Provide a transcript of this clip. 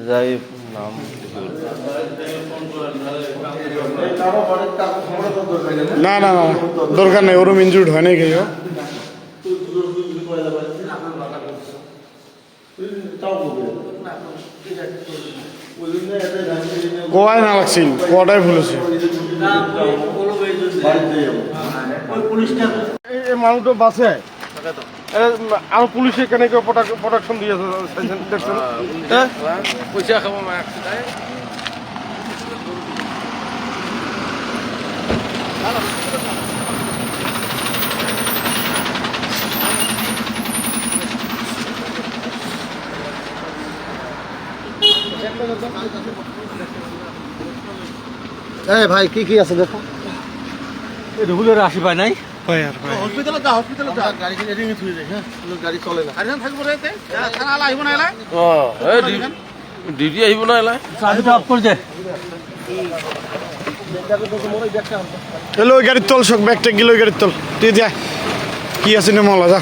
যাই নাম না না না দরকার নেই, ওরম ইনজুর্ড হয় নাই কেউ। কোয়ায় না লাগছিল, কোয়াটাই ভুলেছে। এই মানুষটা বাসে আর পুলিশে কেন কেউ প্রোটেকশন দিয়েছে দেখছেন? পয়সা খাবো ভাই কি কি আছে দেখো, রেগুলার আসি পাই নাই। হসপিটালে যা, হসপিটালে যা, গাড়ি কিনে রিং থুই দে। হ্যাঁ, গাড়ি চলে না, গাড়ি থাকবো রে, থানা আলা আইব না এলা। ডিউটি আহিব না এলাই চাবিটা অফ করে দে। এলো ওই গাড়ির তল, সব ব্যাগটা গেল ওই গাড়ির তল, তুই যা কি আছে না মলা যা।